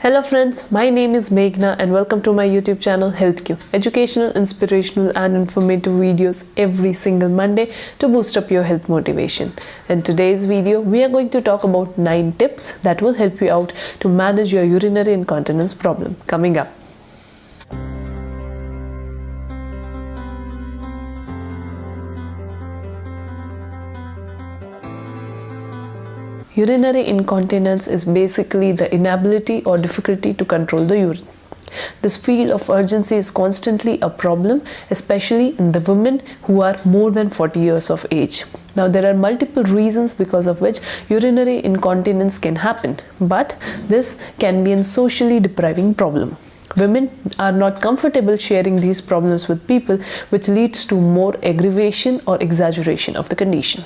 Hello friends, my name is Meghna and welcome to my YouTube channel HealthQ. Educational, inspirational and informative videos every single Monday to boost up your health motivation. In today's video, we are going to talk about 9 tips that will help you out to manage your urinary incontinence problem. Coming up. Urinary incontinence is basically the inability or difficulty to control the urine. This feel of urgency is constantly a problem, especially in the women who are more than 40 years of age. Now, there are multiple reasons because of which urinary incontinence can happen, but this can be a socially depriving problem. Women are not comfortable sharing these problems with people, which leads to more aggravation or exaggeration of the condition.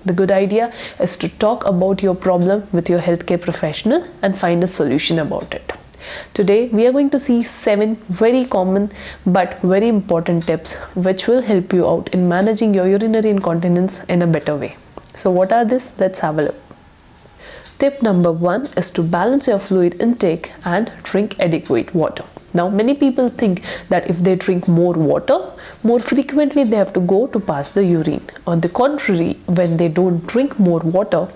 The good idea is to talk about your problem with your healthcare professional and find a solution about it. Today, we are going to see 7 very common but very important tips which will help you out in managing your urinary incontinence in a better way. So what are these? Let's have a look. Tip number 1 is to balance your fluid intake and drink adequate water. Now, many people think that if they drink more water, more frequently they have to go to pass the urine. On the contrary, when they don't drink more water,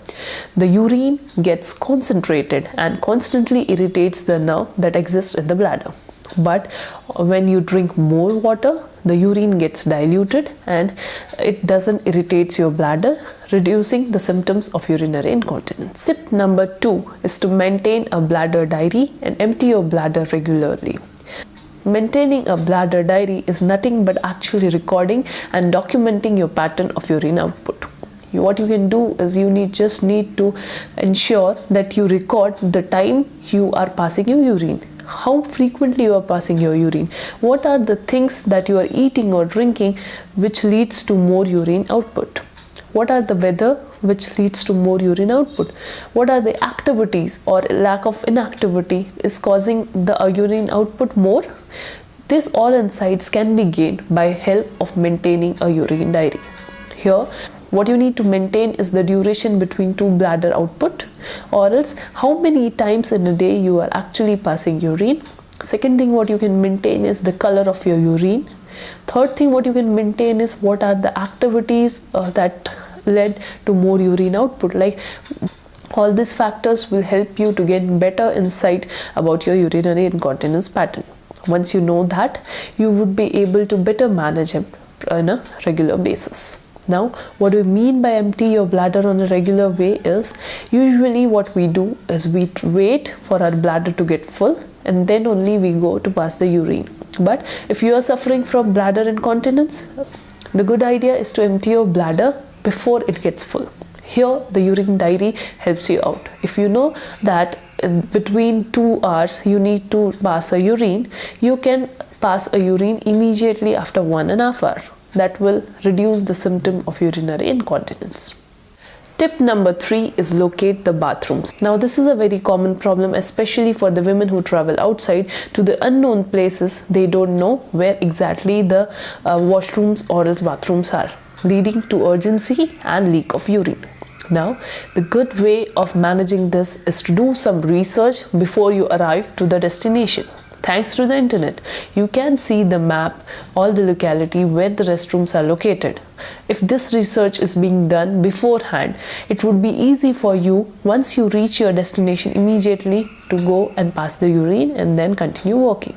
the urine gets concentrated and constantly irritates the nerve that exists in the bladder. But when you drink more water, the urine gets diluted and it doesn't irritate your bladder, reducing the symptoms of urinary incontinence. Tip number 2 is to maintain a bladder diary and empty your bladder regularly. Maintaining a bladder diary is nothing but actually recording and documenting your pattern of urine output. What you can do is you just need to ensure that you record the time you are passing your urine, how frequently you are passing your urine, what are the things that you are eating or drinking which leads to more urine output, what are the weather which leads to more urine output, what are the activities or lack of inactivity is causing the urine output more. These all insights can be gained by help of maintaining a urine diary. Here, what you need to maintain is the duration between 2 bladder output, or else how many times in a day you are actually passing urine. Second thing what you can maintain is the color of your urine. Third thing what you can maintain is what are the activities that led to more urine output. Like all these factors will help you to get better insight about your urinary incontinence pattern. Once you know that, you would be able to better manage it on a regular basis. Now, what do we mean by empty your bladder on a regular way is, usually what we do is we wait for our bladder to get full and then only we go to pass the urine. But if you are suffering from bladder incontinence, the good idea is to empty your bladder before it gets full. Here, the urine diary helps you out. If you know that between 2 hours you need to pass a urine, you can pass a urine immediately after 1.5 hours. That will reduce the symptom of urinary incontinence. Tip number 3 is locate the bathrooms. Now, this is a very common problem, especially for the women who travel outside to the unknown places. They don't know where exactly the washrooms or else bathrooms are, leading to urgency and leak of urine. Now, the good way of managing this is to do some research before you arrive to the destination. Thanks to the internet, you can see the map, all the locality where the restrooms are located. If this research is being done beforehand, it would be easy for you once you reach your destination immediately to go and pass the urine and then continue walking.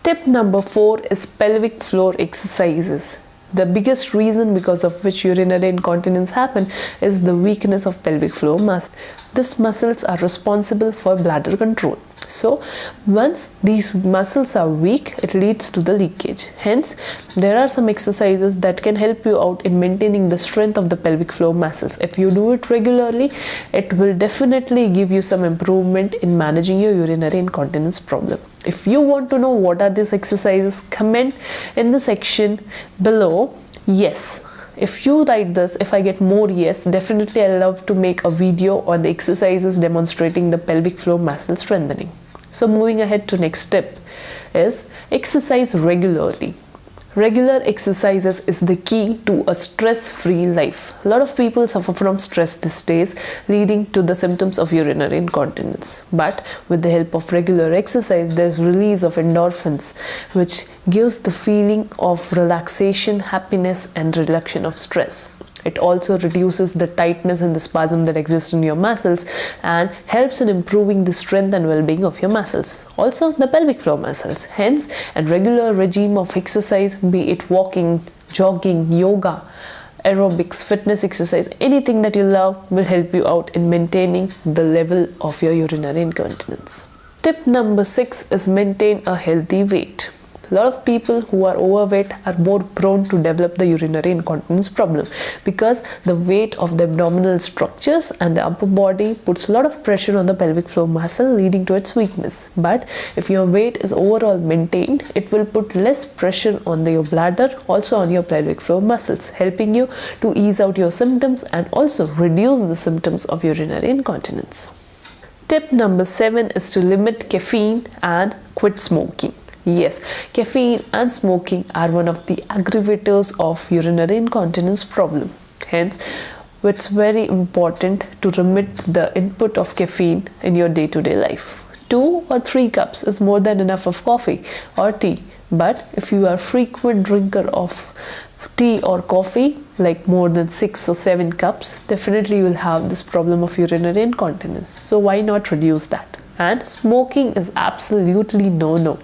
Tip number 4 is pelvic floor exercises. The biggest reason because of which urinary incontinence happen is the weakness of pelvic floor muscle. These muscles are responsible for bladder control. So, once these muscles are weak, it leads to the leakage. Hence, there are some exercises that can help you out in maintaining the strength of the pelvic floor muscles. If you do it regularly, it will definitely give you some improvement in managing your urinary incontinence problem. If you want to know what are these exercises, comment in the section below yes. If you write this, if I get more yes, definitely I love to make a video on the exercises demonstrating the pelvic floor muscle strengthening. So moving ahead to next step is exercise regularly. Regular exercises is the key to a stress-free life. A lot of people suffer from stress these days, leading to the symptoms of urinary incontinence. But with the help of regular exercise, there's release of endorphins, which gives the feeling of relaxation, happiness, and reduction of stress. It also reduces the tightness and the spasm that exists in your muscles and helps in improving the strength and well-being of your muscles. Also the pelvic floor muscles. Hence, a regular regime of exercise, be it walking, jogging, yoga, aerobics, fitness exercise, anything that you love will help you out in maintaining the level of your urinary incontinence. Tip number 6 is maintain a healthy weight. A lot of people who are overweight are more prone to develop the urinary incontinence problem because the weight of the abdominal structures and the upper body puts a lot of pressure on the pelvic floor muscle, leading to its weakness. But if your weight is overall maintained, it will put less pressure on your bladder, also on your pelvic floor muscles, helping you to ease out your symptoms and also reduce the symptoms of urinary incontinence. Tip number 7 is to limit caffeine and quit smoking. Yes, caffeine and smoking are one of the aggravators of urinary incontinence problem. Hence, it's very important to limit the input of caffeine in your day-to-day life. 2 or 3 cups is more than enough of coffee or tea. But if you are a frequent drinker of tea or coffee, like more than 6 or 7 cups, definitely you will have this problem of urinary incontinence. So why not reduce that? And smoking is absolutely no-no.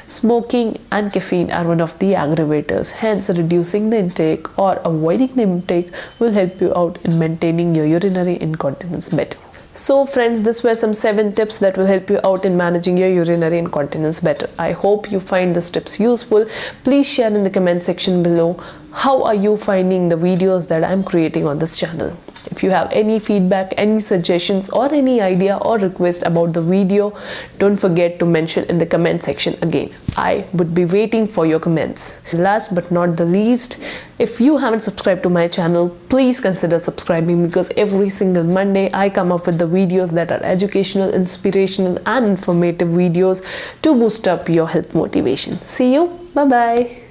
Smoking and caffeine are one of the aggravators. Hence, reducing the intake or avoiding the intake will help you out in maintaining your urinary incontinence better. So friends, these were some 7 tips that will help you out in managing your urinary incontinence better. I hope you find these tips useful. Please share in the comment section below how are you finding the videos that I'm creating on this channel. If you have any feedback, any suggestions or any idea or request about the video, don't forget to mention in the comment section again. I would be waiting for your comments. Last but not the least, if you haven't subscribed to my channel, please consider subscribing because every single Monday I come up with the videos that are educational, inspirational and informative videos to boost up your health motivation. See you. Bye-bye.